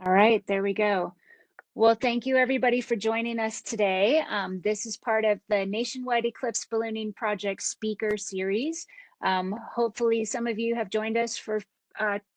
All right, there we go. Well, thank you everybody for joining us today. This is part of the Nationwide Eclipse Ballooning Project Speaker Series. Hopefully some of you have joined us for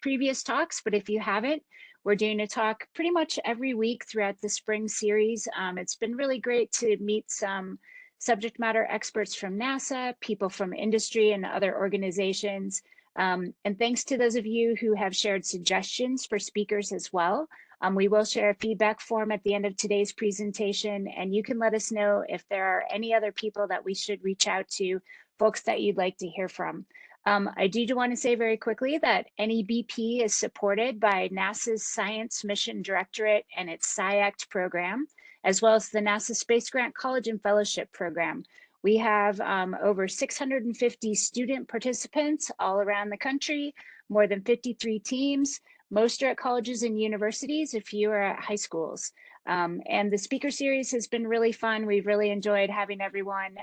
previous talks, but if you haven't, we're doing a talk pretty much every week throughout the spring series. It's been really great to meet some subject matter experts from NASA, people from industry and other organizations. And thanks to those of you who have shared suggestions for speakers as well. We will share a feedback form at the end of today's presentation, and you can let us know if there are any other people that we should reach out to, folks that you'd like to hear from. I do want to say very quickly that NEBP is supported by NASA's Science Mission Directorate and its SciAct program, as well as the NASA Space Grant College and Fellowship Program. We have over 650 student participants all around the country, more than 53 teams. Most are at colleges and universities, a few are at high schools. And the speaker series has been really fun. We've really enjoyed having everyone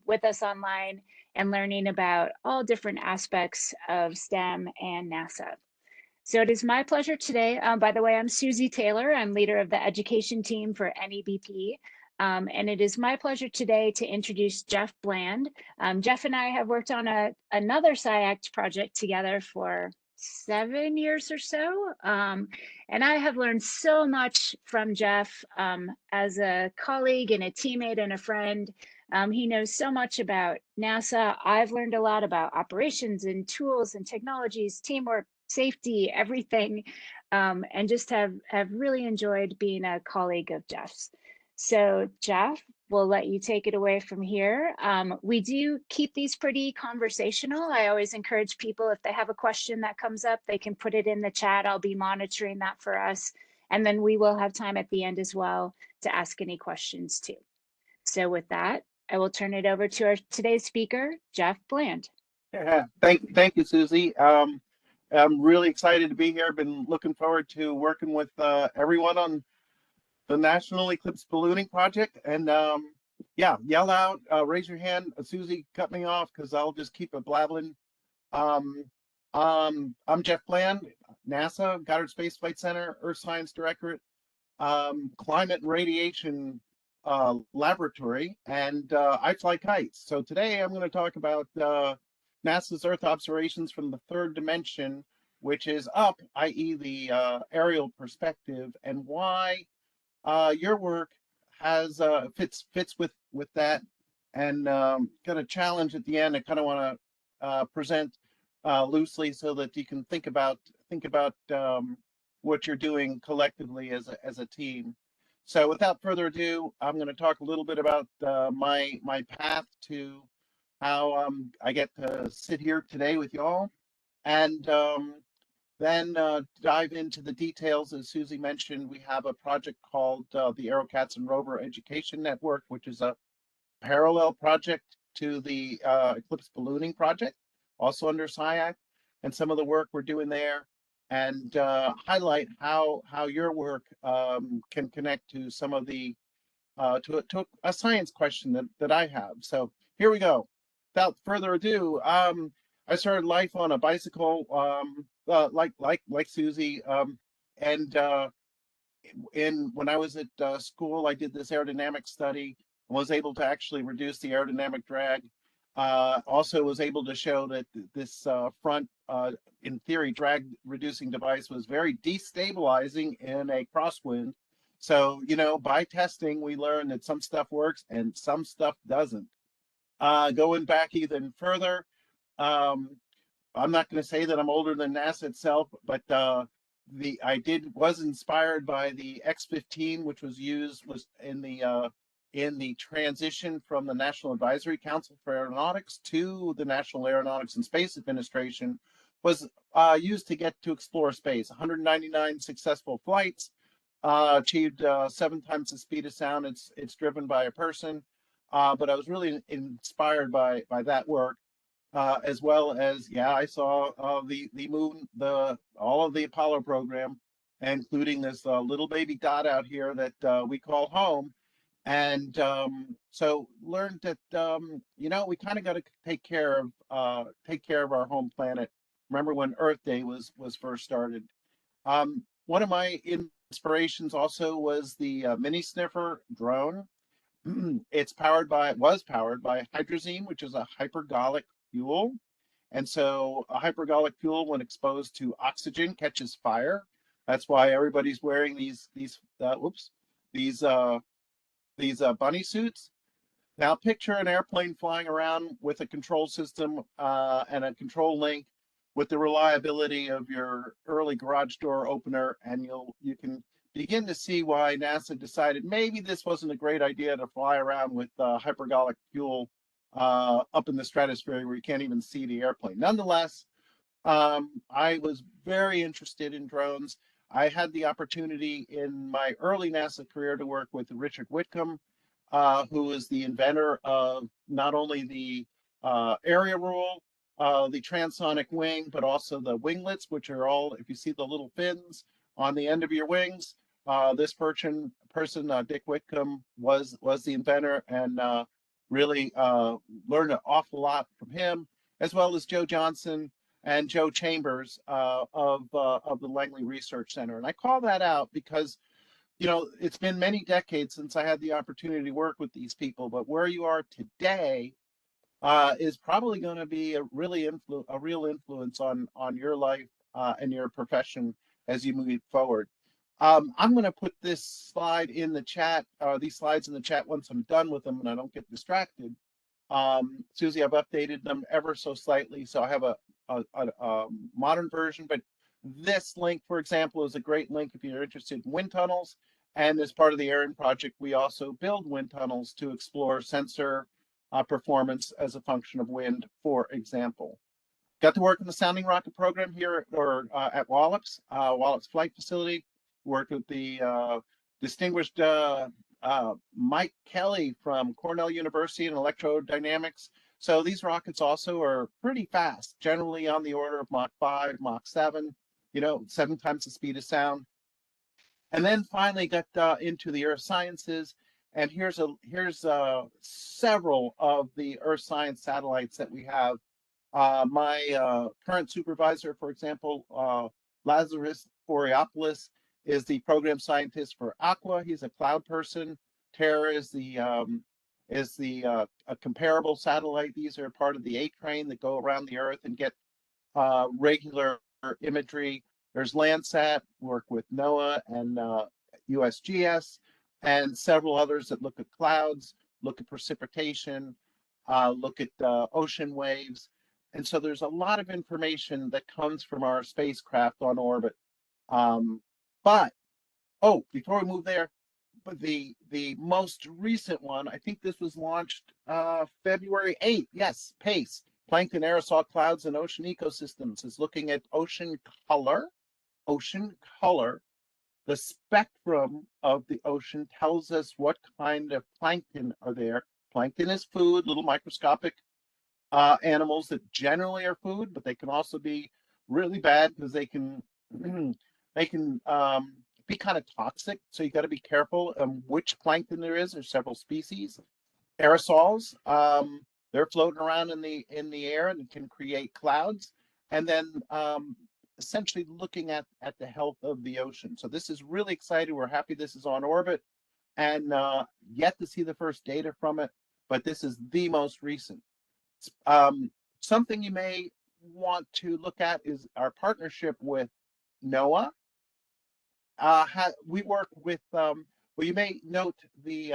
with us online and learning about all different aspects of STEM and NASA. So it is my pleasure today. By the way, I'm Susie Taylor. I'm leader of the education team for NEBP. And it is my pleasure today to introduce Geoff Bland. Geoff and I have worked on another SciAct project together for 7 years or so. And I have learned so much from Geoff as a colleague and a teammate and a friend. He knows so much about NASA. I've learned a lot about operations and tools and technologies, teamwork, safety, everything, and just have really enjoyed being a colleague of Geoff's. So Geoff, we'll let you take it away from here. We do keep these pretty conversational. I always encourage people, if they have a question that comes up, they can put it in the chat. I'll be monitoring that for us. And then we will have time at the end as well to ask any questions too. So with that, I will turn it over to our today's speaker, Geoff Bland. Yeah, thank you, Susie. I'm really excited to be here. I've been looking forward to working with everyone on the National Eclipse Ballooning Project. And yeah, yell out, raise your hand. Susie, cut me off because I'll just keep it blabbling. I'm Geoff Bland, NASA, Goddard Space Flight Center, Earth Science Directorate, Climate and Radiation Laboratory, and I fly kites. So today I'm going to talk about NASA's Earth observations from the third dimension, which is up, i.e. the aerial perspective, and why your work has fits with that, and got a challenge at the end. I kind of want to present loosely so that you can think about what you're doing collectively as a team. So without further ado, I'm going to talk a little bit about my path to how I get to sit here today with y'all, and then dive into the details. As Susie mentioned, we have a project called the Aerocats and Rover Education Network, which is a parallel project to the Eclipse Ballooning Project, also under SciAct, and some of the work we're doing there, and highlight how your work can connect to some of the to a science question that I have. So here we go. Without further ado, I started life on a bicycle, like Susie, and when I was at school, I did this aerodynamic study and was able to actually reduce the aerodynamic drag. Also was able to show that this front, in theory, drag reducing device was very destabilizing in a crosswind. So, you know, by testing, we learned that some stuff works and some stuff doesn't. Going back even further, I'm not going to say that I'm older than NASA itself, but was inspired by the X-15, which was in the transition from the National Advisory Council for Aeronautics to the National Aeronautics and Space Administration, was used to get to explore space. 199 successful flights, achieved 7 times the speed of sound. It's driven by a person, but I was really inspired by that work. As well as, yeah, I saw the moon, all of the Apollo program, including this little baby dot out here that we call home. And so learned that you know, we kind of got to take care of our home planet. Remember when Earth Day was first started? One of my inspirations also was the mini sniffer drone. Was powered by hydrazine, which is a hypergolic fuel. And so a hypergolic fuel, when exposed to oxygen, catches fire. That's why everybody's wearing these bunny suits. Now picture an airplane flying around with a control system and a control link with the reliability of your early garage door opener, and you can begin to see why NASA decided maybe this wasn't a great idea to fly around with hypergolic fuel up in the stratosphere where you can't even see the airplane. Nonetheless, I was very interested in drones. I had the opportunity in my early NASA career to work with Richard Whitcomb, who is the inventor of not only the area rule, the transonic wing, but also the winglets, which are all, if you see the little fins on the end of your wings, this person Dick Whitcomb, was the inventor, and really learned an awful lot from him, as well as Joe Johnson and Joe Chambers of the Langley Research Center. And I call that out because, you know, it's been many decades since I had the opportunity to work with these people, but where you are today is probably going to be a real influence on your life and your profession as you move forward. I'm going to put this slide in the chat, these slides in the chat once I'm done with them and I don't get distracted. Susie, I've updated them ever so slightly, so I have a modern version, but this link, for example, is a great link if you're interested in wind tunnels. And as part of the ARIN project, we also build wind tunnels to explore sensor performance as a function of wind, for example. Got to work in the sounding rocket program here at Wallops Flight Facility. Worked with the distinguished Mike Kelly from Cornell University in electrodynamics. So these rockets also are pretty fast, generally on the order of Mach 5, Mach 7, 7 times the speed of sound. And then finally got into the earth sciences. And here's several of the earth science satellites that we have. My current supervisor, for example, Lazarus Boreopoulos, is the program scientist for Aqua. He's a cloud person. Terra is a comparable satellite. These are part of the A train that go around the Earth and get regular imagery. There's Landsat, work with NOAA and USGS, and several others that look at clouds, look at precipitation, look at ocean waves. And so there's a lot of information that comes from our spacecraft on orbit. Before we move there, but the most recent one, I think this was launched February 8th. Yes, PACE, Plankton Aerosol Clouds and Ocean Ecosystems, is looking at ocean color. Ocean color. The spectrum of the ocean tells us what kind of plankton are there. Plankton is food, little microscopic animals that generally are food, but they can also be really bad because they can be kind of toxic. So you got to be careful which plankton there is. There's several species. Aerosols, they're floating around in the air and can create clouds. And then essentially looking at the health of the ocean. So this is really exciting. We're happy this is on orbit, and yet to see the first data from it, but this is the most recent. Something you may want to look at is our partnership with NOAA. We work with, you may note the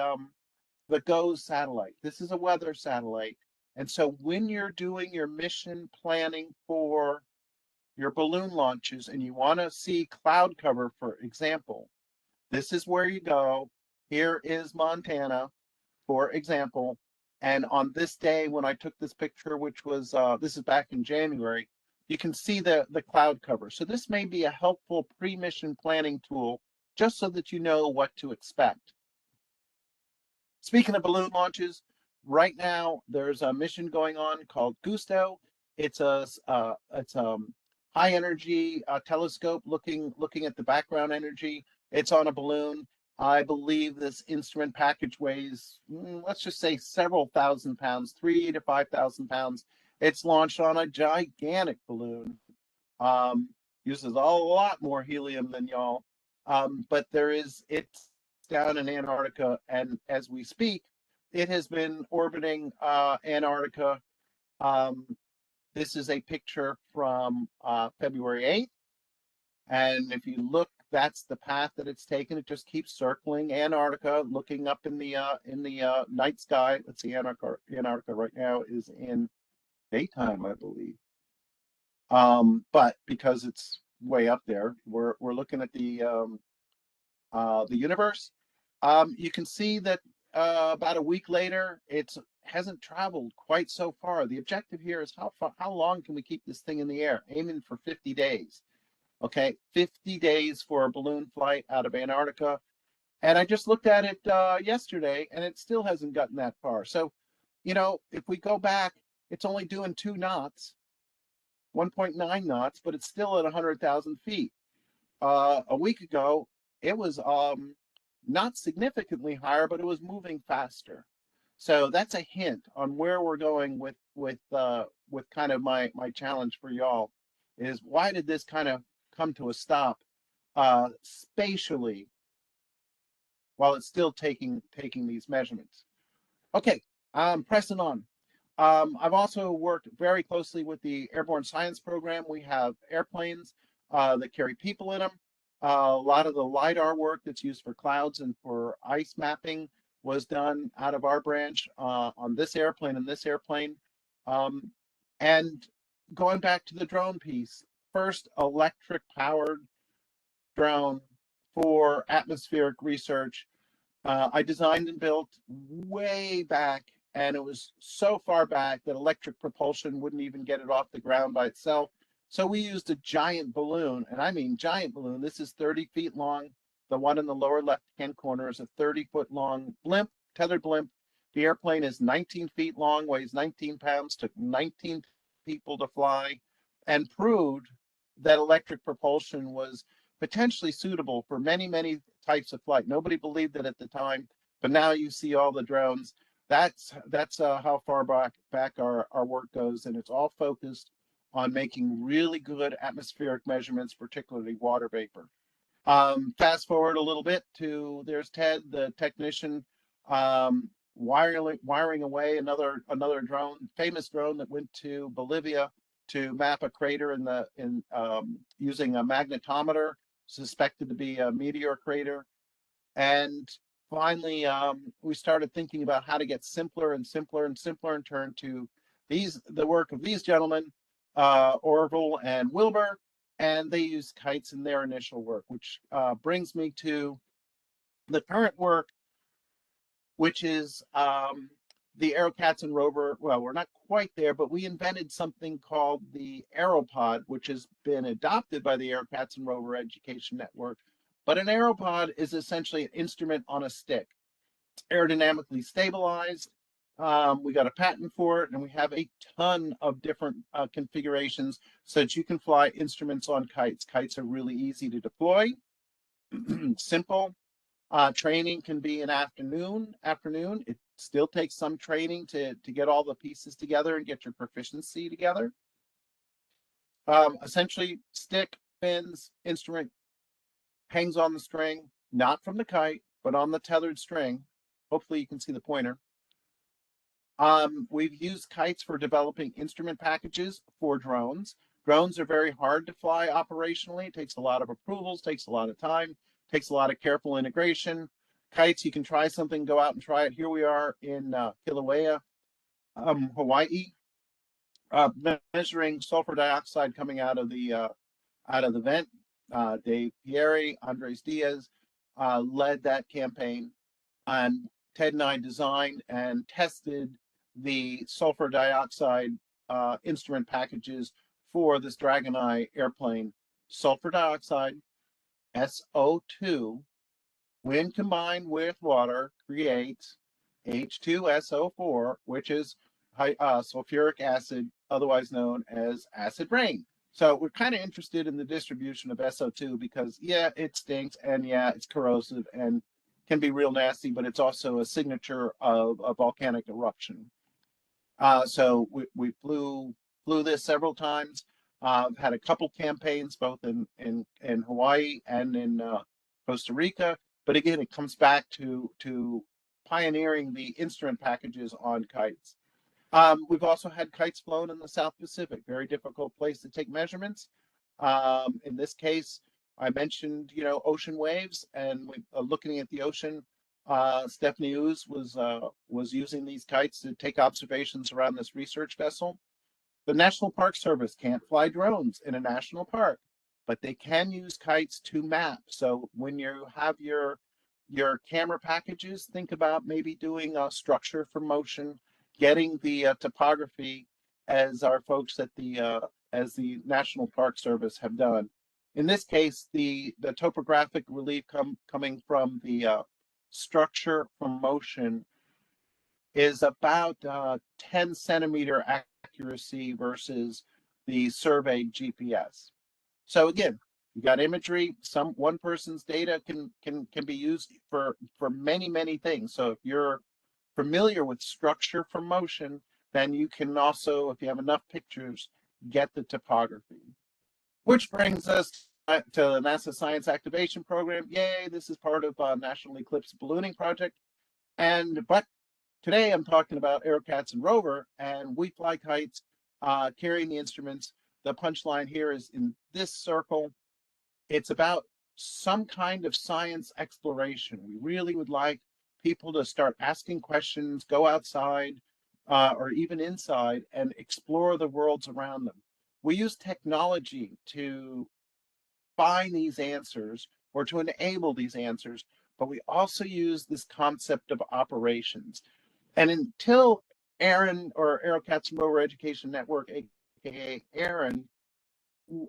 GOES satellite. This is a weather satellite. And so when you're doing your mission planning for your balloon launches and you want to see cloud cover, for example, this is where you go. Here is Montana, for example. And on this day, when I took this picture, which was, this is back in January, you can see the cloud cover. So this may be a helpful pre-mission planning tool, just so that you know what to expect. Speaking of balloon launches, right now there's a mission going on called Gusto. It's a high energy telescope looking at the background energy. It's on a balloon. I believe this instrument package weighs, let's just say several thousand pounds, 3,000 to 5,000 pounds. It's launched on a gigantic balloon. Uses a lot more helium than y'all. But it's down in Antarctica, and as we speak, it has been orbiting Antarctica. Um, this is a picture from February 8th. And if you look, that's the path that it's taken. It just keeps circling Antarctica, looking up in the night sky. Let's see, Antarctica right now is in daytime, I believe. But because it's way up there, we're looking at the universe. You can see that about a week later, it hasn't traveled quite so far. The objective here is how long can we keep this thing in the air? Aiming for 50 days. Okay, 50 days for a balloon flight out of Antarctica. And I just looked at it yesterday, and it still hasn't gotten that far. So, if we go back, it's only doing 2 knots, 1.9 knots, but it's still at 100,000 feet. A week ago, it was not significantly higher, but it was moving faster. So that's a hint on where we're going with kind of my challenge for y'all is why did this kind of come to a stop spatially while it's still taking these measurements. Okay, pressing on. I've also worked very closely with the Airborne Science Program. We have airplanes that carry people in them. A lot of the LIDAR work that's used for clouds and for ice mapping was done out of our branch on this airplane and this airplane. And going back to the drone piece, first electric powered drone for atmospheric research. I designed and built way back, and it was so far back that electric propulsion wouldn't even get it off the ground by itself. So we used a giant balloon, and I mean giant balloon. This is 30 feet long. The one in the lower left-hand corner is a 30-foot long blimp, tethered blimp. The airplane is 19 feet long, weighs 19 pounds, took 19 people to fly, and proved that electric propulsion was potentially suitable for many, many types of flight. Nobody believed it at the time, but now you see all the drones. That's how far back our work goes, and it's all focused on making really good atmospheric measurements, particularly water vapor. Fast forward a little bit to there's Ted, the technician, wiring away another drone, famous drone that went to Bolivia to map a crater in using a magnetometer suspected to be a meteor crater. And finally, we started thinking about how to get simpler and simpler and simpler and turn to the work of these gentlemen, Orville and Wilbur, and they use kites in their initial work, which brings me to the current work, which is the Aerokatzen rover. Well, we're not quite there, but we invented something called the Aeropod, which has been adopted by the Aerokatzen rover education network. But an Aeropod is essentially an instrument on a stick. It's aerodynamically stabilized. We got a patent for it, and we have a ton of different configurations so that you can fly instruments on kites. Kites are really easy to deploy, simple. Training can be an afternoon. It still takes some training to get all the pieces together and get your proficiency together. Essentially, stick, fins, instrument, hangs on the string, not from the kite, but on the tethered string. Hopefully you can see the pointer. We've used kites for developing instrument packages for drones. Drones are very hard to fly operationally. It takes a lot of approvals, takes a lot of time, takes a lot of careful integration. Kites, you can try something, go out and try it. Here we are in Kilauea, Hawaii, measuring sulfur dioxide coming out of the vent. Dave Pieri, Andres Diaz led that campaign, and Ted and I designed and tested the sulfur dioxide instrument packages for this Dragon Eye airplane. Sulfur dioxide, SO2, when combined with water, creates H2SO4, which is sulfuric acid, otherwise known as acid rain. So we're kind of interested in the distribution of SO2 because, yeah, it stinks, and yeah, it's corrosive and can be real nasty, but it's also a signature of a volcanic eruption. So we flew this several times. Had a couple campaigns both in Hawaii and in Costa Rica. But again, it comes back to pioneering the instrument packages on kites. We've also had kites flown in the South Pacific, very difficult place to take measurements. In this case, I mentioned, ocean waves, and looking at the ocean. Stephanie Ouz was using these kites to take observations around this research vessel. The National Park Service can't fly drones in a national park, but they can use kites to map. So when you have your camera packages, think about maybe doing a structure for motion, getting the topography, as our folks at as the National Park Service have done. In this case, the topographic relief coming from the structure from motion is about 10 centimeter accuracy versus the surveyed GPS. So again, you got imagery. One person's data can be used for many things. So if you're familiar with structure from motion, then you can also, if you have enough pictures, get the topography. Which brings us to the NASA Science Activation Program. Yay! This is part of National Eclipse Ballooning Project. But today I'm talking about Aerocats and Rover, and we fly kites carrying the instruments. The punchline here is in this circle. It's about some kind of science exploration. We really would like people to start asking questions, go outside or even inside and explore the worlds around them. We use technology to find these answers or to enable these answers, but we also use this concept of operations. And until Aaron, or Aerocats and Rover Education Network, aka Aaron,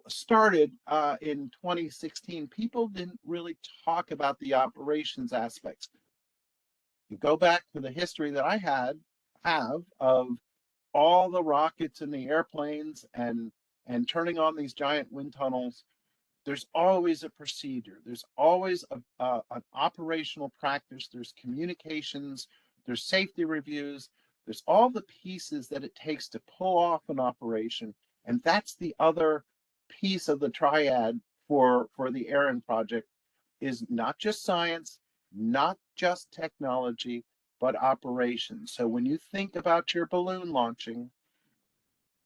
started in 2016, people didn't really talk about the operations aspects. You go back to the history that I have of all the rockets and the airplanes and turning on these giant wind tunnels. There's always a procedure. There's always an operational practice. There's communications. There's safety reviews. There's all the pieces that it takes to pull off an operation. And that's the other piece of the triad for the Aaron project, is not just science, not just technology, but operations. So when you think about your balloon launching,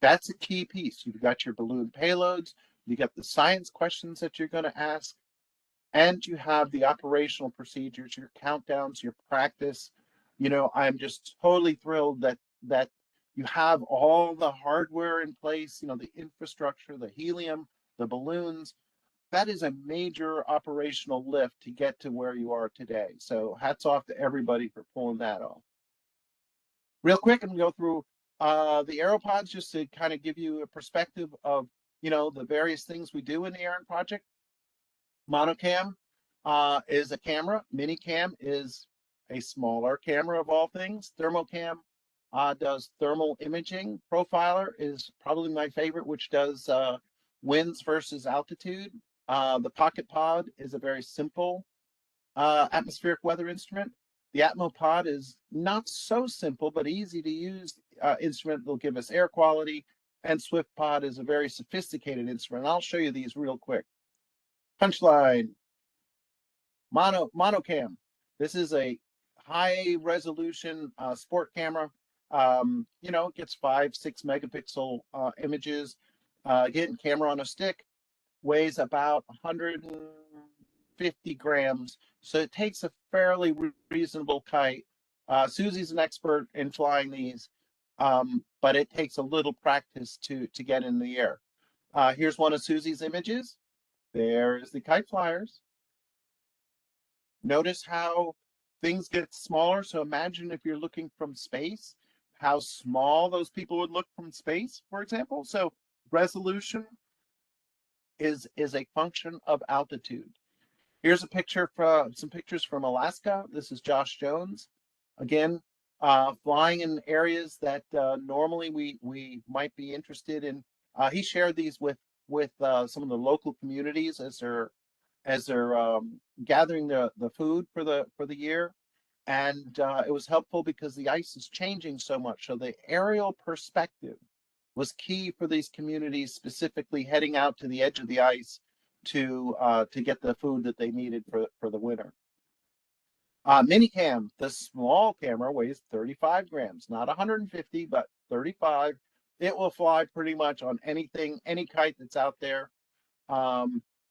that's a key piece. You've got your balloon payloads, you got the science questions that you're going to ask, and you have the operational procedures, your countdowns, your practice. I'm just totally thrilled that you have all the hardware in place, the infrastructure, the helium, the balloons. That is a major operational lift to get to where you are today. So hats off to everybody for pulling that off. Real quick, I'm going to go through the Aeropods just to kind of give you a perspective of, the various things we do in the Aaron project. Monocam is a camera. Minicam is a smaller camera of all things. Thermocam does thermal imaging. Profiler is probably my favorite, which does winds versus altitude. The Pocket Pod is a very simple atmospheric weather instrument. The Atmopod is not so simple, but easy to use instrument that will give us air quality. And SwiftPod is a very sophisticated instrument. I'll show you these real quick. Punchline, monocam. This is a high resolution sport camera. It gets 5-6 megapixel images. Again, camera on a stick, weighs about 150 grams. So it takes a fairly reasonable kite. Susie's an expert in flying these, but it takes a little practice to get in the air. Here's one of Susie's images. There's the kite flyers. Notice how things get smaller. So imagine if you're looking from space, how small those people would look from space, for example. So resolution is a function of altitude. Here's a picture from some pictures from Alaska. This is Josh Jones. Again, flying in areas that normally we might be interested in. He shared these with some of the local communities as they're gathering the food for the year, and it was helpful because the ice is changing so much. So the aerial perspective was key for these communities, specifically heading out to the edge of the ice. to get the food that they needed for the winter. Minicam, the small camera, weighs 35 grams, not 150, but 35. It will fly pretty much on anything, any kite that's out there.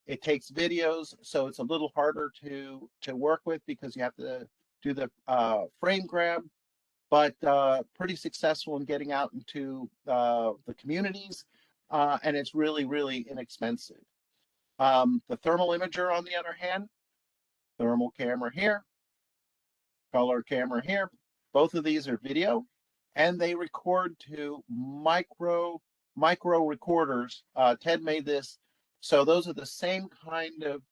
It takes videos, so it's a little harder to work with because you have to do the frame grab, but pretty successful in getting out into the communities, and it's really, really inexpensive. The thermal imager, on the other hand, thermal camera here, color camera here. Both of these are video, and they record to micro recorders. Ted made this, so those are the same kind of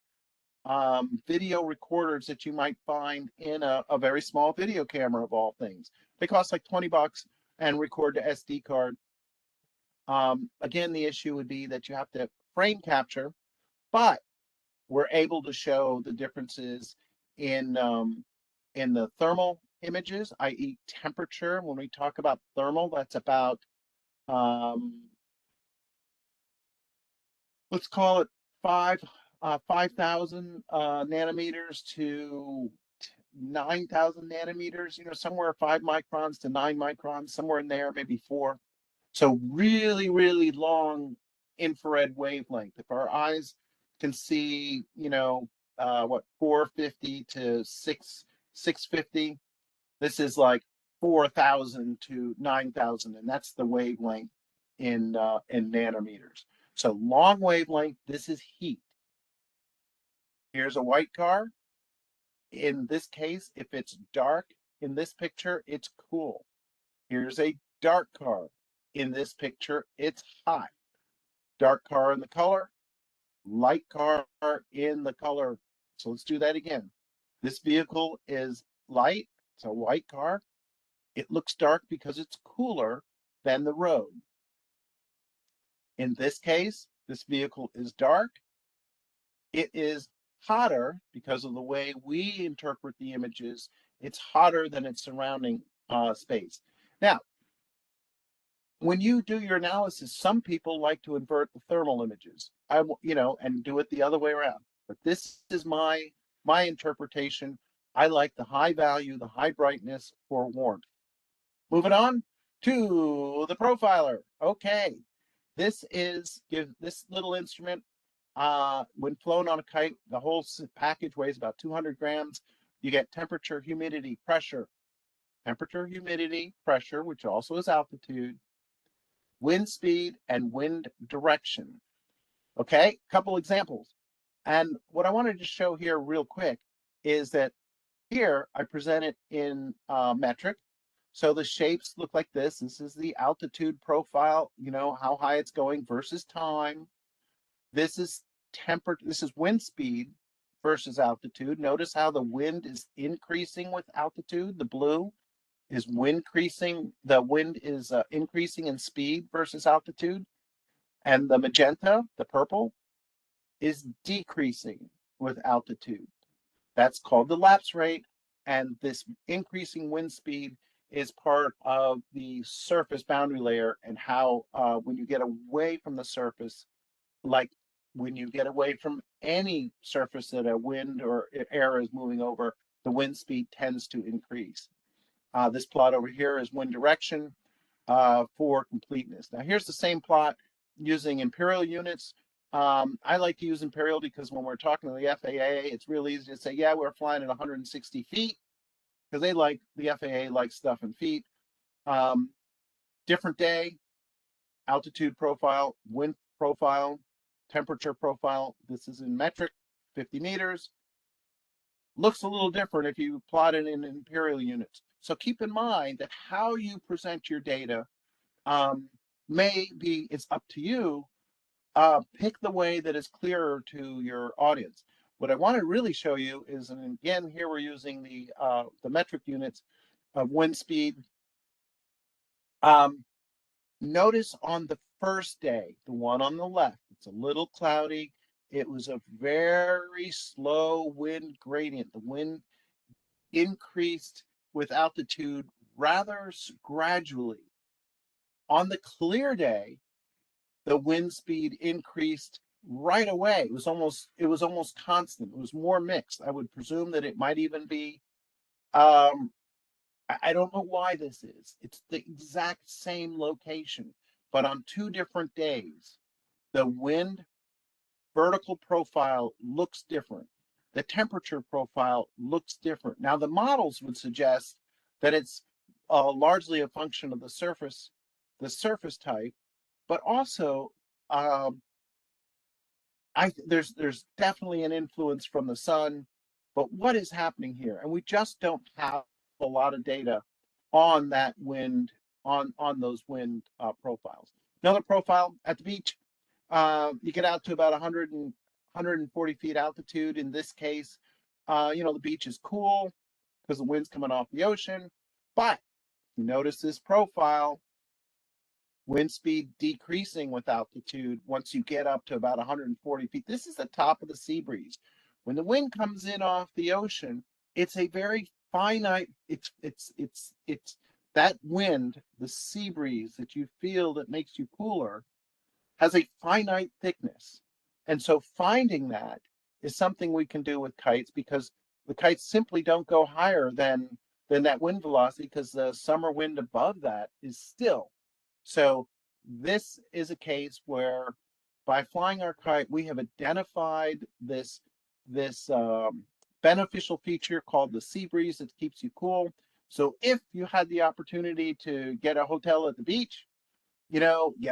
video recorders that you might find in a very small video camera of all things. They cost like 20 bucks and record to SD card. Again, the issue would be that you have to frame capture, but we're able to show the differences in the thermal images, i.e. temperature. When we talk about thermal, that's about, let's call it 5,000 nanometers to 9,000 nanometers, somewhere 5 microns to 9 microns, somewhere in there, maybe 4. So really, really long infrared wavelength. If our eyes can see, 450 to 650, this is like 4,000 to 9,000, and that's the wavelength in nanometers. So long wavelength, this is heat. Here's a white car. In this case, if it's dark in this picture, it's cool. Here's a dark car. In this picture, it's hot. Dark car in the color, light car in the color. So let's do that again. This vehicle is light, it's a white car. It looks dark because it's cooler than the road. In this case, this vehicle is dark. It is hotter because of the way we interpret the images. It's hotter than its surrounding space. Now, when you do your analysis, some people like to invert the thermal images, and do it the other way around. But this is my interpretation. I like the high value, the high brightness for warmth. Moving on to the profiler. Okay, this little instrument, when flown on a kite, the whole package weighs about 200 grams. You get temperature, humidity, pressure, which also is altitude, wind speed, and wind direction. Okay, a couple examples. And what I wanted to show here real quick is that here I present it in metric. So the shapes look like this. This is the altitude profile, how high it's going versus time. This is this is wind speed versus altitude. Notice how the wind is increasing with altitude. The blue is increasing. The wind is increasing in speed versus altitude. And the magenta, the purple, is decreasing with altitude. That's called the lapse rate. And this increasing wind speed is part of the surface boundary layer, and how when you get away from the surface, like when you get away from any surface that a wind or air is moving over, the wind speed tends to increase. This plot over here is wind direction for completeness. Now here's the same plot using imperial units. I like to use imperial because when we're talking to the FAA, it's really easy to say, yeah, we're flying at 160 feet, because the FAA likes stuff in feet. Different day, altitude profile, wind profile, temperature profile. This is in metric, 50 meters. Looks a little different if you plot it in imperial units. So keep in mind that how you present your data it's up to you. Pick the way that is clearer to your audience. What I want to really show you is, and again, here we're using the metric units of wind speed. Notice on the first day, the one on the left, it's a little cloudy. It was a very slow wind gradient. The wind increased with altitude rather gradually. On the clear day, the wind speed increased right away. It was almost constant. It was more mixed. I would presume that it might even be I don't know why this is. It's the exact same location, but on two different days, the wind vertical profile looks different. The temperature profile looks different. Now, the models would suggest that it's largely a function of the surface type, but also um, there's definitely an influence from the sun. But what is happening here? And we just don't have a lot of data on that wind on those wind profiles. Another profile at the beach, you get out to about 140 feet altitude. In this case, the beach is cool because the wind's coming off the ocean. But you notice this profile, wind speed decreasing with altitude once you get up to about 140 feet. This is the top of the sea breeze. When the wind comes in off the ocean, it's a very finite, it's that wind, the sea breeze that you feel that makes you cooler, has a finite thickness. And so finding that is something we can do with kites, because the kites simply don't go higher than that wind velocity, because the summer wind above that is still. So this is a case where by flying our kite, we have identified this beneficial feature called the sea breeze that keeps you cool. So if you had the opportunity to get a hotel at the beach, you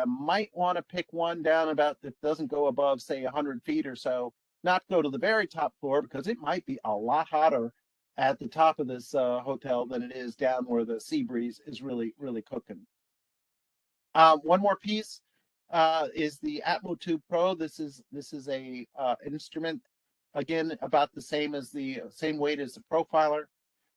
might want to pick one down about that doesn't go above, say, 100 feet or so, not go to the very top floor, because it might be a lot hotter at the top of this hotel than it is down where the sea breeze is really, really cooking. One more piece is the Atmo 2 Pro. This is a instrument, again, about the same same weight as the Profiler.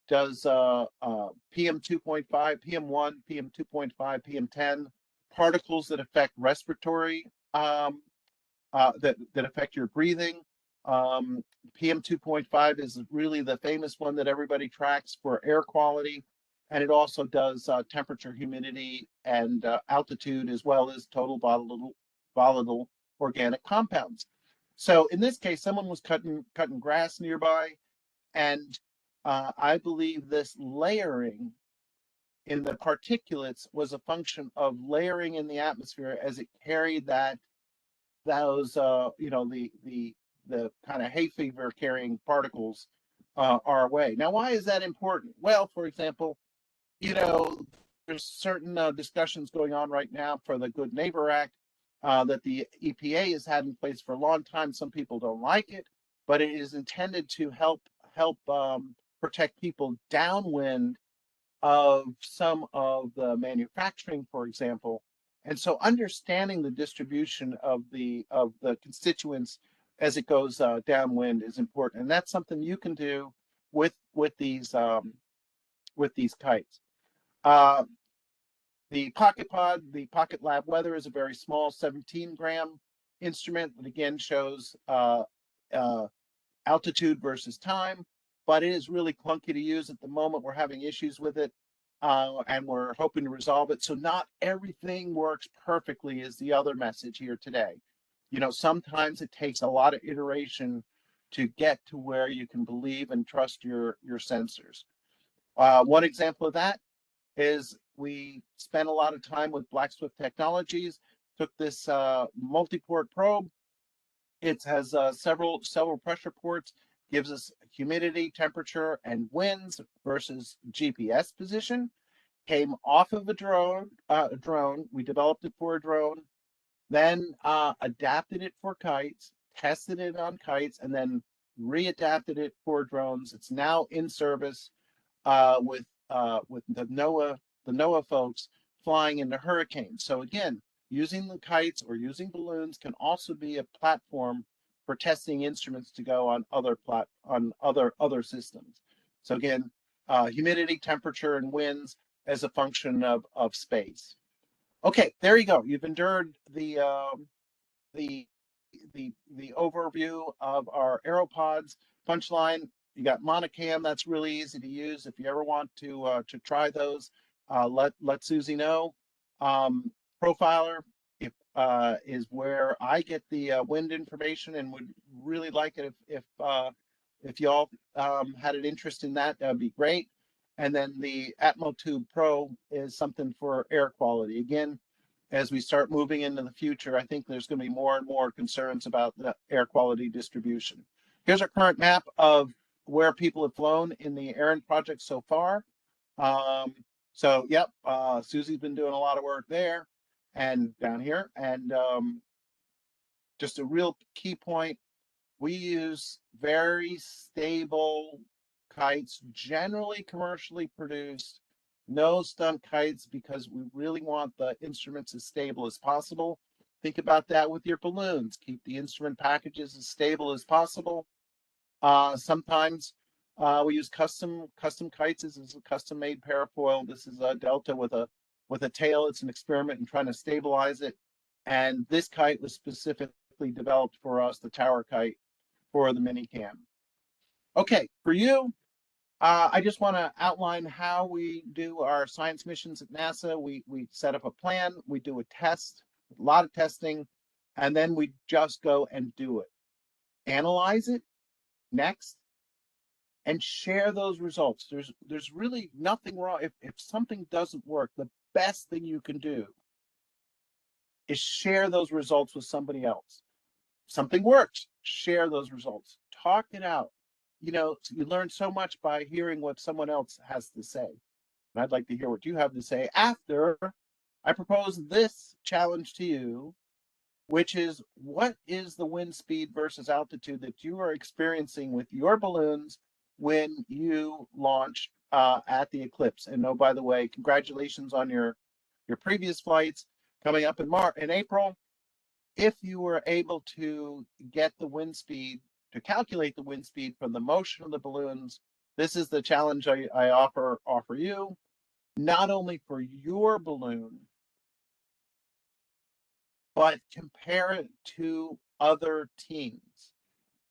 Does PM 2.5, PM1, PM 2.5, PM10 particles that affect respiratory, that affect your breathing. PM 2.5 is really the famous one that everybody tracks for air quality, and it also does temperature, humidity, and altitude, as well as total volatile organic compounds. So in this case, someone was cutting grass nearby, and I believe this layering in the particulates was a function of layering in the atmosphere as it carried those the kind of hay fever carrying particles our way. Now, why is that important? Well, for example, there's certain discussions going on right now for the Good Neighbor Act that the EPA has had in place for a long time. Some people don't like it, but it is intended to help protect people downwind of some of the manufacturing, for example. And so understanding the distribution of the constituents as it goes downwind is important, and that's something you can do with these kites. Uh, the Pocket Lab Weather, is a very small 17-gram instrument that again shows altitude versus time, but it is really clunky to use at the moment. We're having issues with it, and we're hoping to resolve it. So not everything works perfectly is the other message here today. Sometimes it takes a lot of iteration to get to where you can believe and trust your sensors. One example of that is we spent a lot of time with Black Swift Technologies, took this multi-port probe. It has several pressure ports, gives us humidity, temperature, and winds versus GPS position. Came off of a drone. We developed it for a drone, then adapted it for kites, tested it on kites, and then readapted it for drones. It's now in service with the NOAA folks flying into hurricanes. So again, using the kites or using balloons can also be a platform for testing instruments to go on other systems. So again, humidity, temperature, and winds as a function of space. Okay, there you go. You've endured the overview of our aeropods. Punchline: you got monocam. That's really easy to use. If you ever want to try those, let Susie know. Profiler, is where I get the wind information, and would really like it if y'all had an interest in that. That'd be great. And then the AtmoTube Pro is something for air quality. Again, as we start moving into the future, I think there's going to be more and more concerns about the air quality distribution. Here's our current map of where people have flown in the Aaron project so far. So, yep, Susie's been doing a lot of work there and down here. And just a real key point, we use very stable kites, generally commercially produced, no stunt kites, because we really want the instruments as stable as possible. Think about that with your balloons. Keep the instrument packages as stable as possible. Sometimes we use custom kites. This is a custom made parafoil. This is a Delta with a tail. It's an experiment in trying to stabilize it. And this kite was specifically developed for us, the tower kite, for the mini cam. Okay, for you, I just want to outline how we do our science missions at NASA. We set up a plan, we do a test, a lot of testing, and then we just go and do it. Analyze it next, and share those results. There's really nothing wrong. If something doesn't work, the best thing you can do is share those results with somebody else. Something works, share those results, talk it out. You know, you learn so much by hearing what someone else has to say. And I'd like to hear what you have to say after I propose this challenge to you, which is, what is the wind speed versus altitude that you are experiencing with your balloons when you launch at the eclipse? And oh, by the way, congratulations on your previous flights coming up in April. If you were able to get the wind speed, to calculate the wind speed from the motion of the balloons, this is the challenge I offer you, not only for your balloon, but compare it to other teams.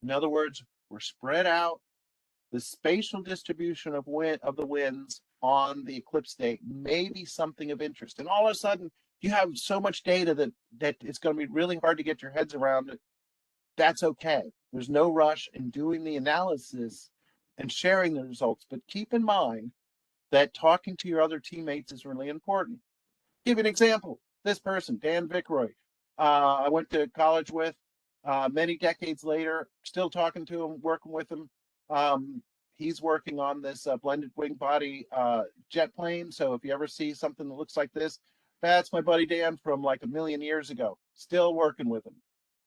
In other words, we're spread out. The spatial distribution of the winds on the eclipse date may be something of interest. And all of a sudden, you have so much data that it's going to be really hard to get your heads around it. That's okay. There's no rush in doing the analysis and sharing the results. But keep in mind that talking to your other teammates is really important. Give an example. This person, Dan Vickroy, I went to college with many decades later, still talking to him, working with him. He's working on this blended wing body jet plane. So if you ever see something that looks like this, that's my buddy Dan from like a million years ago. Still working with him.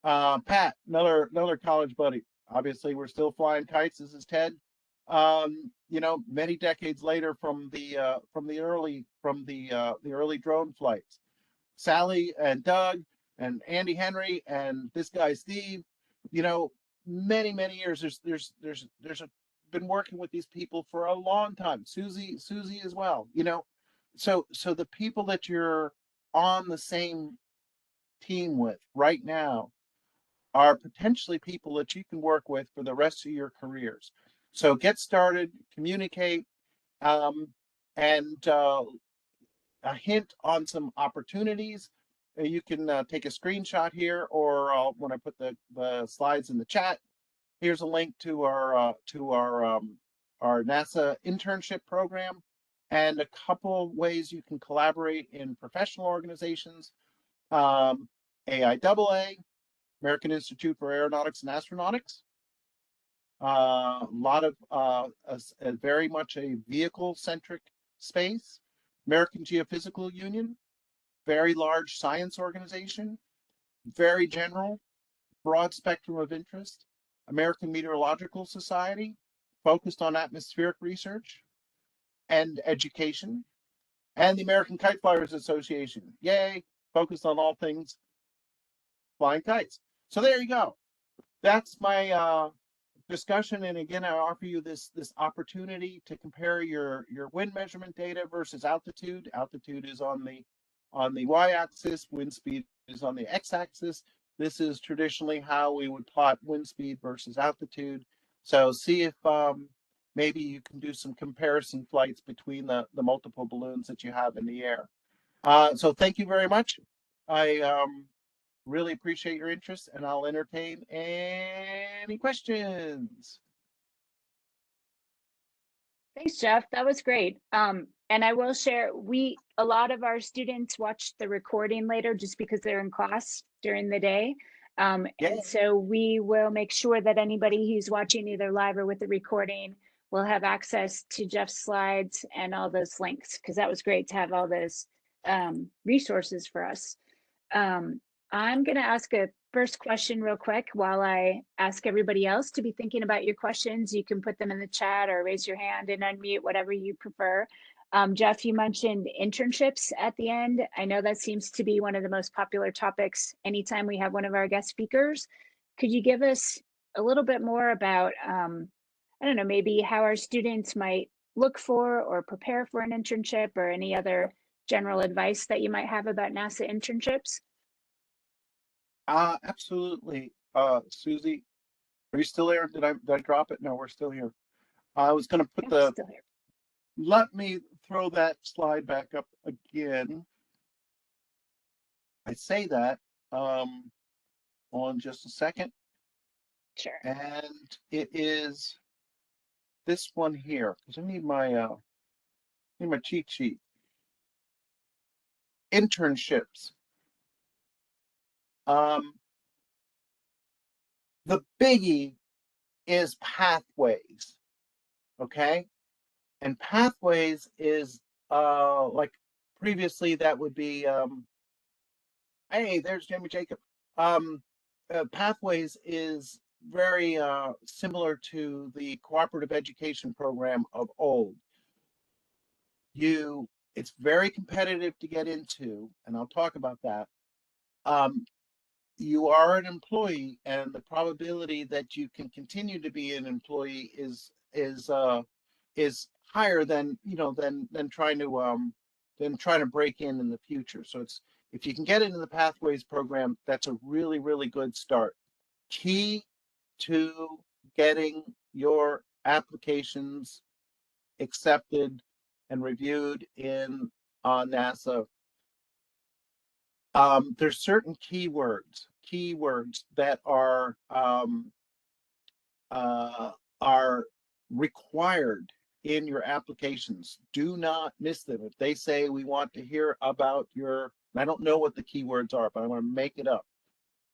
Pat, another college buddy. Obviously, we're still flying kites. This is Ted. You know, many decades later from the early drone flights. Sally and Doug and Andy Henry and this guy Steve. You know, many years. Been working with these people for a long time. Susie as well. You know, so the people that you're on the same team with right now are potentially people that you can work with for the rest of your careers. So get started, communicate, and a hint on some opportunities. You can take a screenshot here, or when I put the slides in the chat, here's a link to our NASA internship program, and a couple ways you can collaborate in professional organizations. AIAA, American Institute for Aeronautics and Astronautics. A lot of very much a vehicle-centric space. American Geophysical Union, very large science organization, very general, broad spectrum of interest. American Meteorological Society, focused on atmospheric research and education. And the American Kite Flyers Association, yay, focused on all things flying kites. So there you go. That's my discussion. And again, I offer you this opportunity to compare your wind measurement data versus altitude. Altitude is on the y-axis, wind speed is on the x-axis. This is traditionally how we would plot wind speed versus altitude. So see if maybe you can do some comparison flights between the multiple balloons that you have in the air. So thank you very much. I really appreciate your interest, and I'll entertain any questions. Thanks, Geoff. That was great. And I will share, a lot of our students watch the recording later just because they're in class during the day. Yeah. And so we will make sure that anybody who's watching either live or with the recording will have access to Geoff's slides and all those links, because that was great to have all those resources for us. I'm going to ask a first question real quick while I ask everybody else to be thinking about your questions. You can put them in the chat or raise your hand and unmute, whatever you prefer. Geoff, you mentioned internships at the end. I know that seems to be one of the most popular topics anytime we have one of our guest speakers. Could you give us a little bit more about, I don't know, maybe how our students might look for or prepare for an internship, or any other general advice that you might have about NASA internships? Absolutely. Susie, are you still there? Did I drop it? No, we're still here. I was going to put Yep, the, still here. let me throw that slide back up again. I say that on just a second, Sure. and it is this one here because I need my cheat sheet. Internships. Um, the biggie is pathways. Okay, and pathways is like previously that would be hey, there's Jamie Jacob. Um, pathways is very similar to the cooperative education program of old. It's very competitive to get into, and I'll talk about that. Um, you are an employee, and the probability that you can continue to be an employee is higher than than trying to break in the future. So it's if you can get into the pathways program, that's a really good start. Key to getting your applications accepted and reviewed in NASA. There's certain keywords that are required in your applications. Do not miss them. If they say we want to hear about your, I don't know what the keywords are, but I'm going to make it up.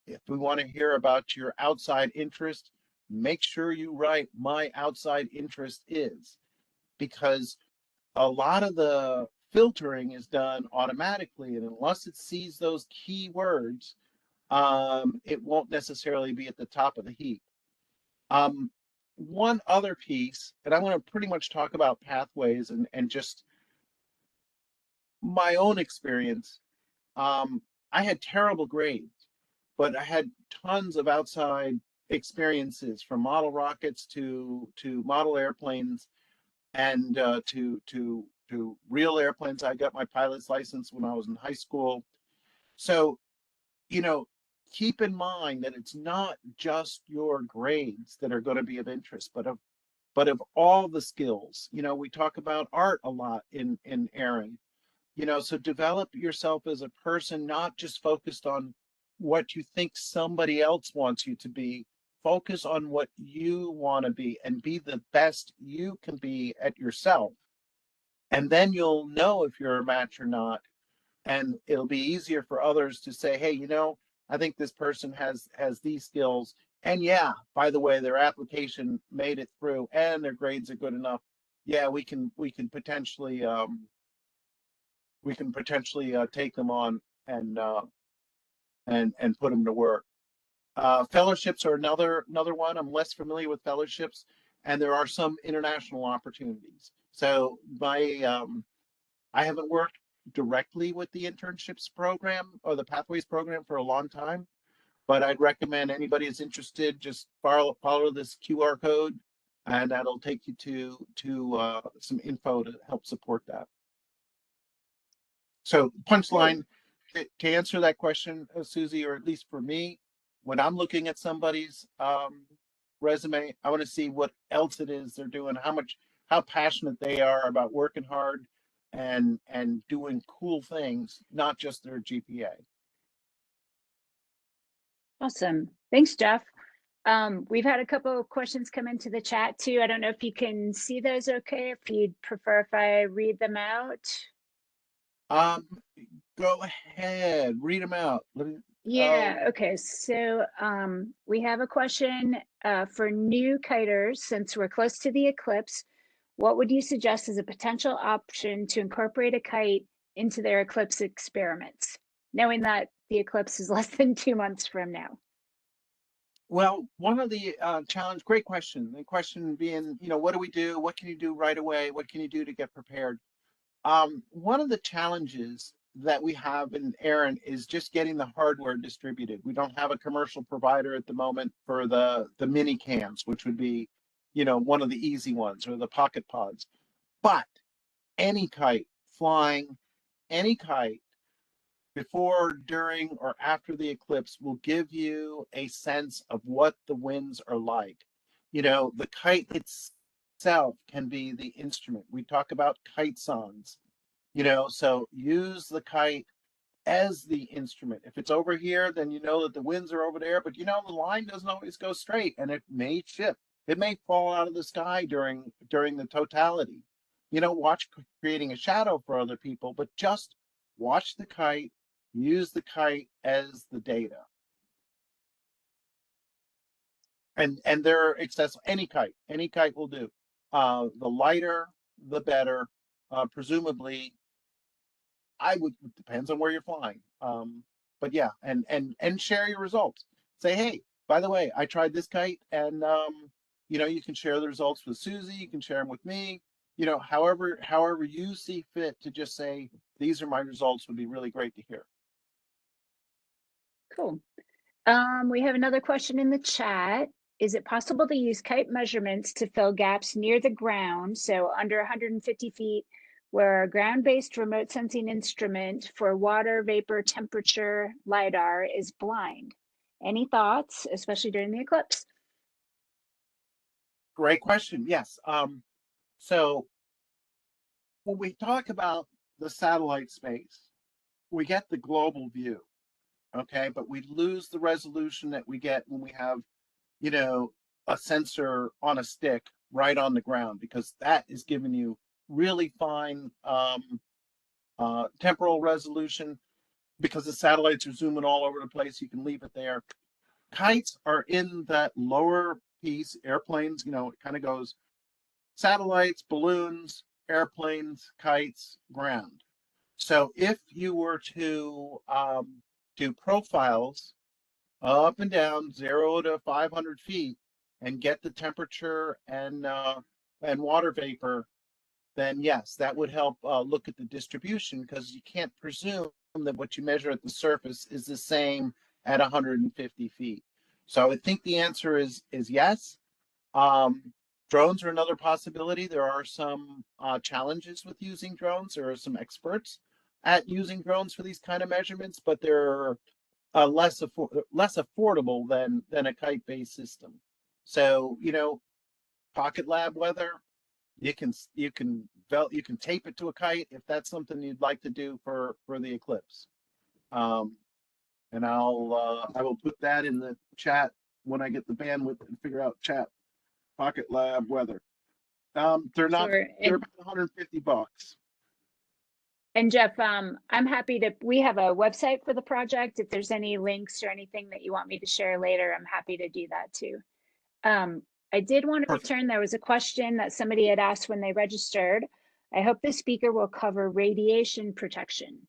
If we want to hear about your outside interest, make sure you write my outside interest is, because a lot of the filtering is done automatically, and unless it sees those keywords, it won't necessarily be at the top of the heap. One other piece, and I want to pretty much talk about pathways and just my own experience. I had terrible grades, but I had tons of outside experiences, from model rockets to model airplanes, and to real airplanes. I got my pilot's license when I was in high school. So, you know, keep in mind that it's not just your grades that are going to be of interest, but of all the skills. We talk about art a lot in Aaron. So develop yourself as a person, not just focused on what you think somebody else wants you to be. Focus on what you want to be and be the best you can be at yourself. And then you'll know if you're a match or not. And it'll be easier for others to say, hey, I think this person has these skills. And yeah, by the way, their application made it through and their grades are good enough. Yeah, we can potentially take them on and put them to work. Fellowships are another one. I'm less familiar with fellowships, and there are some international opportunities. So I haven't worked directly with the internships program or the pathways program for a long time, but I'd recommend anybody who's interested, just follow this QR code, and that'll take you to some info to help support that. So punchline, to answer that question, Susie, or at least for me, when I'm looking at somebody's resume, I want to see what else it is they're doing, how passionate they are about working hard and doing cool things, not just their GPA. Awesome. Thanks, Geoff. We've had a couple of questions come into the chat too. I don't know if you can see those okay, if you'd prefer if I read them out. Um, Go ahead, read them out. Yeah, okay. So we have a question for new kiters. Since we're close to the eclipse, what would you suggest as a potential option to incorporate a kite into their eclipse experiments, knowing that the eclipse is less than 2 months from now? Well, one of the challenge, great question. The question being, what do we do? What can you do right away? What can you do to get prepared? One of the challenges that we have in Aaron is just getting the hardware distributed. We don't have a commercial provider at the moment for the mini cams, which would be, one of the easy ones, or the pocket pods. But any kite flying, any kite before, during, or after the eclipse will give you a sense of what the winds are like. The kite itself can be the instrument. We talk about kite songs, so use the kite as the instrument. If it's over here, then you know that the winds are over there, but the line doesn't always go straight and it may shift. It may fall out of the sky during the totality. Watch creating a shadow for other people, but just watch the kite, use the kite as the data. And they're accessible. Any kite will do. The lighter, the better. Presumably, I would, it depends on where you're flying. But yeah, and share your results. Say, hey, by the way, I tried this kite, and you can share the results with Susie. You can share them with me. However you see fit to just say these are my results would be really great to hear. Cool. We have another question in the chat. Is it possible to use kite measurements to fill gaps near the ground, so under 150 feet, where a ground-based remote sensing instrument for water, vapor, temperature, LiDAR is blind? Any thoughts, especially during the eclipse? Great question. Yes. So when we talk about the satellite space, we get the global view, okay, but we lose the resolution that we get when we have a sensor on a stick right on the ground, because that is giving you really fine temporal resolution. Because the satellites are zooming all over the place, you can leave it there. Kites are in that lower piece. Airplanes, it kind of goes satellites, balloons, airplanes, kites, ground. So if you were to do profiles up and down 0 to 500 feet and get the temperature and water vapor, then yes, that would help look at the distribution, because you can't presume that what you measure at the surface is the same at 150 feet. So I think the answer is yes. Drones are another possibility. There are some challenges with using drones. There are some experts at using drones for these kind of measurements, but they're less affordable than a kite-based system. So pocket lab weather, you can tape it to a kite if that's something you'd like to do for the eclipse. And I will put that in the chat when I get the bandwidth and figure out chat. Pocket lab weather. They're not. Sure. They're about $150. And Geoff, I'm happy to, we have a website for the project. If there's any links or anything that you want me to share later, I'm happy to do that too. I did want to Perfect. return, there was a question that somebody had asked when they registered. I hope the speaker will cover radiation protection.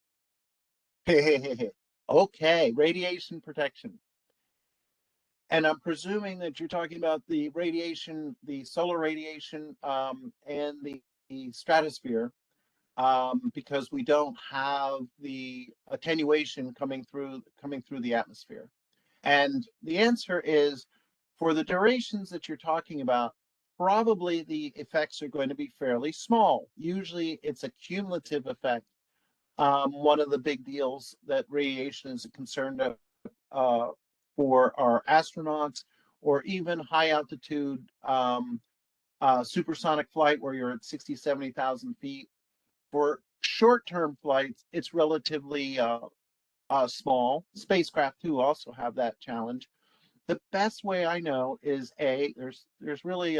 Okay, radiation protection. And I'm presuming that you're talking about the radiation, the solar radiation, and the stratosphere, because we don't have the attenuation coming through the atmosphere. And the answer is, for the durations that you're talking about, probably the effects are going to be fairly small. Usually it's a cumulative effect. One of the big deals that radiation is a concern for our astronauts, or even high altitude supersonic flight where you're at 60, 70,000 feet. For short-term flights, it's relatively small. Spacecraft too also have that challenge. The best way I know is there's really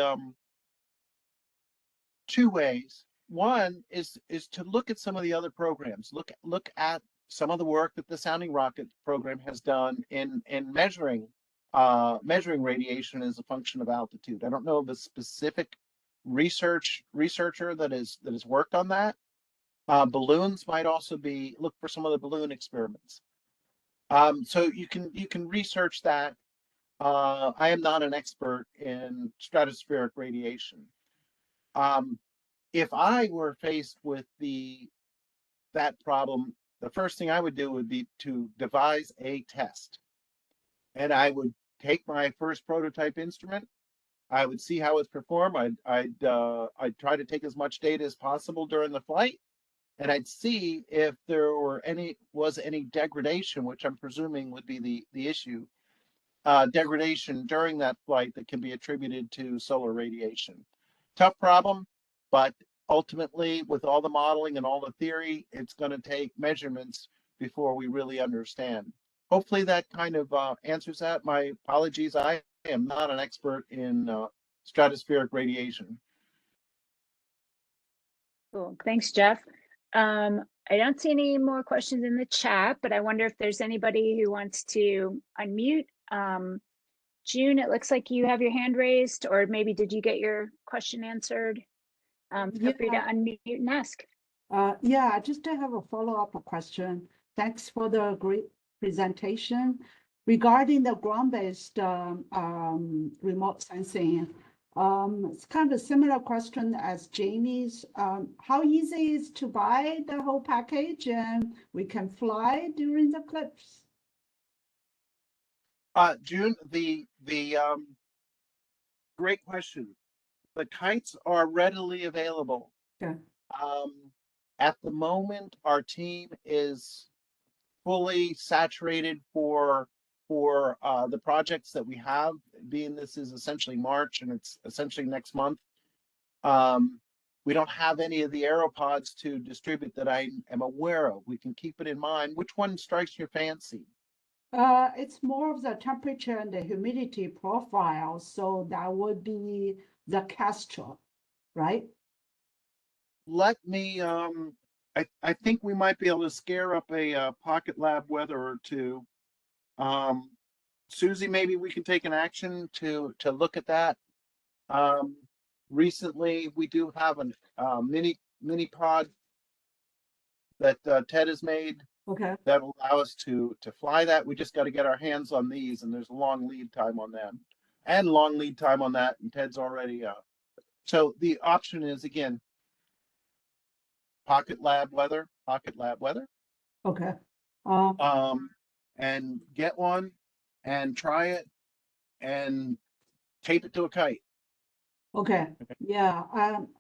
two ways. One is to look at some of the other programs. Look at some of the work that the Sounding Rocket program has done in measuring radiation as a function of altitude. I don't know the specific researcher that is worked on that. Balloons might also be look for some of the balloon experiments. So you can research that. I am not an expert in stratospheric radiation. If I were faced with that problem, the first thing I would do would be to devise a test. And I would take my first prototype instrument. I would see how it's performed. I'd try to take as much data as possible during the flight, and I'd see if there was any degradation, which I'm presuming would be the issue, degradation during that flight that can be attributed to solar radiation. Tough problem, but ultimately, with all the modeling and all the theory, it's going to take measurements before we really understand. Hopefully that kind of answers that. My apologies, I am not an expert in stratospheric radiation. Cool. Thanks, Geoff. I don't see any more questions in the chat, but I wonder if there's anybody who wants to unmute. June, it looks like you have your hand raised, or maybe did you get your question answered? Feel free to unmute and ask. Yeah, I just have a follow-up question. Thanks for the great presentation. Regarding the ground-based remote sensing, it's kind of a similar question as Jamie's. How easy is to buy the whole package and we can fly during the eclipse? June, the great question. The kites are readily available. Okay. At the moment, our team is fully saturated for the projects that we have, being this is essentially March and it's essentially next month. We don't have any of the aeropods to distribute that I am aware of. We can keep it in mind. Which one strikes your fancy? It's more of the temperature and the humidity profile, so that would be the Castro, right? Let me, I think we might be able to scare up a Pocket Lab weather or two. Susie, maybe we can take an action to look at that. Recently, we do have a mini pod that Ted has made. Okay. That will allow us to fly that. We just got to get our hands on these, and there's a long lead time on them, and long lead time on that. And Ted's already so the option is again, Pocket Lab weather. Okay. And get one, and try it, and tape it to a kite. Okay. Yeah.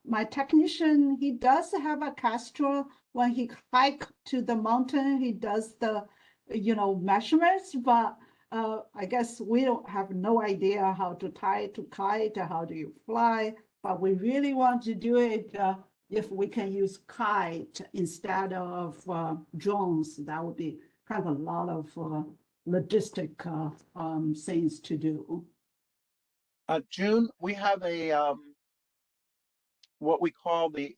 My technician, he does have a Castro. When he hike to the mountain, he does the, measurements, but I guess we don't have no idea how to tie to kite, how do you fly, but we really want to do it if we can use kite instead of drones. That would be kind of a lot of logistic things to do. June, we have a what we call we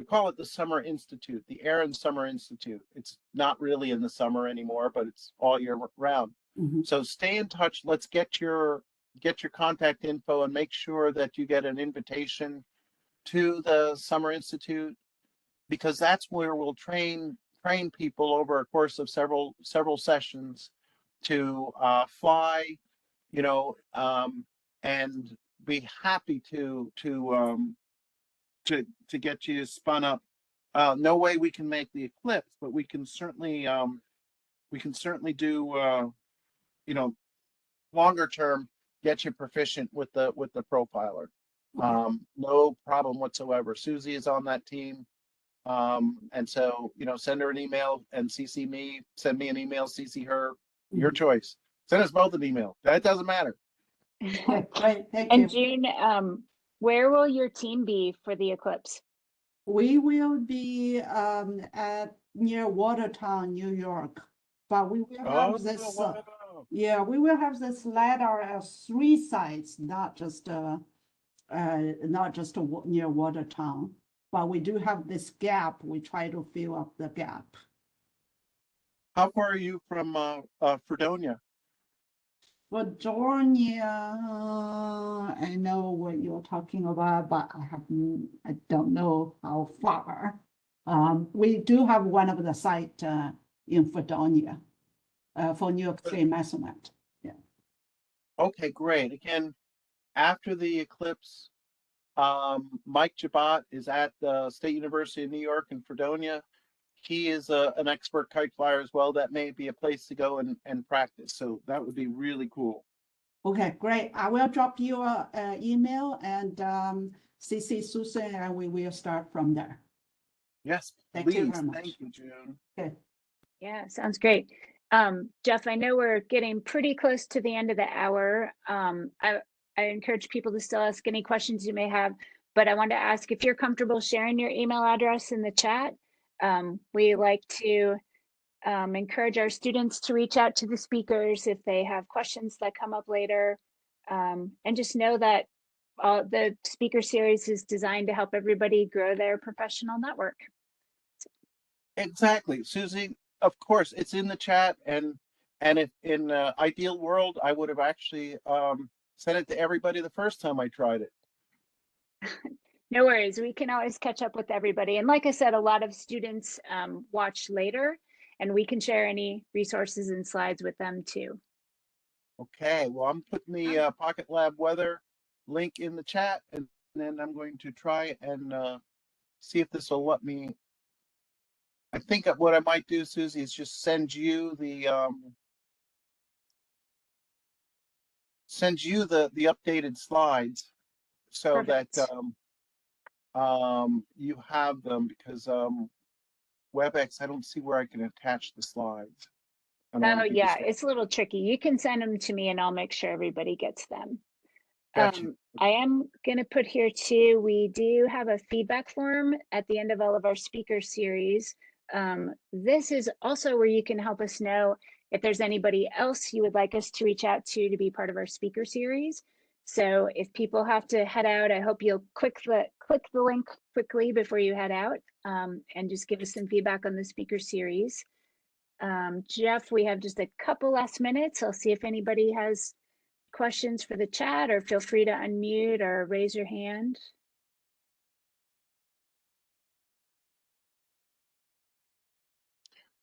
call it the Summer Institute, the Air and Summer Institute. It's not really in the summer anymore, but it's all year round. Mm-hmm. So stay in touch. Let's get your contact info and make sure that you get an invitation to the Summer Institute, because that's where we'll train people over a course of several sessions to fly, and be happy to get you spun up. No way we can make the eclipse, but we can certainly do longer term, get you proficient with the profiler. No problem whatsoever. Susie is on that team. And so, send her an email and CC me, send me an email, CC her, your choice. Send us both an email. That doesn't matter. Great, thank And you. June, where will your team be for the eclipse? We will be at near Watertown, New York, but we will Oh, have this. wow. Yeah, we will have this ladder at 3 sites, not just near Watertown, but we do have this gap. We try to fill up the gap. How far are you from Fredonia? Virginia, I know what you're talking about, but I don't know how far. We do have one of the site in Fredonia for New York State Measurement. Yeah. Okay, great. Again, after the eclipse, Mike Jabot is at the State University of New York in Fredonia. He is an expert kite flyer as well. That may be a place to go and practice. So that would be really cool. Okay, great. I will drop you a email and CC Susan, and we will start from there. Yes, Thank you please. very much. Thank you, June. Okay. Yeah, sounds great. Geoff, I know we're getting pretty close to the end of the hour. I encourage people to still ask any questions you may have, but I wanted to ask if you're comfortable sharing your email address in the chat. We like to encourage our students to reach out to the speakers if they have questions that come up later. And just know that the speaker series is designed to help everybody grow their professional network. Exactly, Susie. Of course, it's in the chat, and if in ideal world, I would have actually sent it to everybody the first time I tried it. No worries. We can always catch up with everybody. And like I said, a lot of students watch later, and we can share any resources and slides with them too. Okay, well, I'm putting the Pocket Lab weather link in the chat, and then I'm going to try and see if this will let me. I think what I might do, Susie, is just send you the updated slides so Perfect. that you have them, because WebEx, I don't see where I can attach the slides. I don't want Oh to do yeah, this. it's a little tricky. You can send them to me and I'll make sure everybody gets them. Gotcha. I am going to put here too, we do have a feedback form at the end of all of our speaker series. This is also where you can help us know if there's anybody else you would like us to reach out to be part of our speaker series. So if people have to head out, I hope you'll click the link quickly before you head out, and just give us some feedback on the speaker series. Geoff, we have just a couple last minutes. I'll see if anybody has questions for the chat, or feel free to unmute or raise your hand.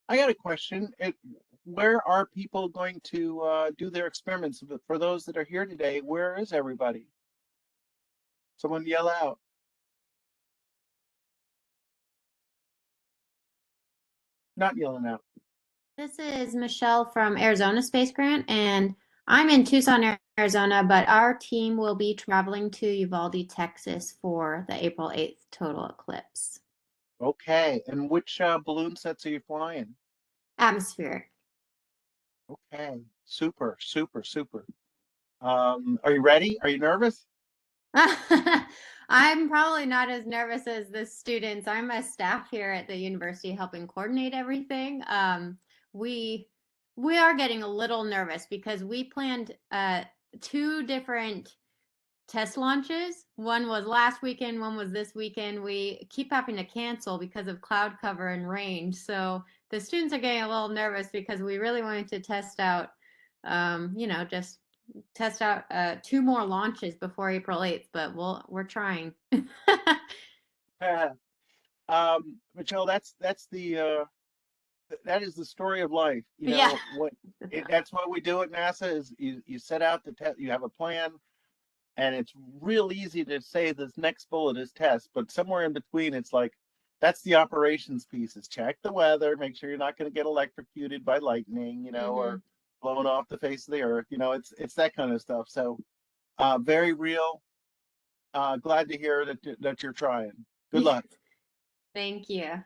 I got a question. Where are people going to do their experiments? For those that are here today, where is everybody? Someone yell out. Not yelling out. This is Michelle from Arizona Space Grant, and I'm in Tucson, Arizona, but our team will be traveling to Uvalde, Texas for the April 8th total eclipse. Okay, and which balloon sets are you flying? Atmospheric. Okay, super, super, super. Are you ready? Are you nervous? I'm probably not as nervous as the students. I'm a staff here at the university helping coordinate everything. We are getting a little nervous because we planned 2 different test launches. One was last weekend, one was this weekend. We keep having to cancel because of cloud cover and rain. So the students are getting a little nervous because we really wanted to test out, just test out 2 more launches before April 8th, but we're trying. Michelle, that's the that is the story of life. You know, Yeah. that's what we do at NASA is you set out to test, you have a plan, and it's real easy to say this next bullet is test, but somewhere in between, it's like, that's the operations piece, is check the weather, make sure you're not going to get electrocuted by lightning, or blown off the face of the earth. It's that kind of stuff. So very real. Glad to hear that you're trying. Good luck. Thank you.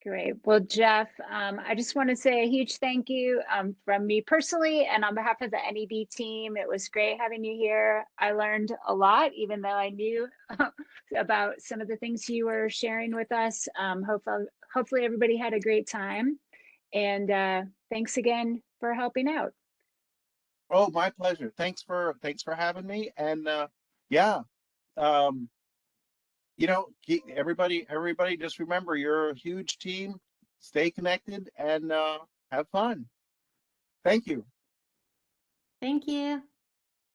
Great. Well, Geoff, I just want to say a huge thank you from me personally and on behalf of the NEB team. It was great having you here. I learned a lot, even though I knew about some of the things you were sharing with us. Hopefully everybody had a great time. And thanks again for helping out. Oh, my pleasure. Thanks for having me. And yeah, um, everybody just remember you're a huge team. Stay connected and have fun. Thank you. Thank you.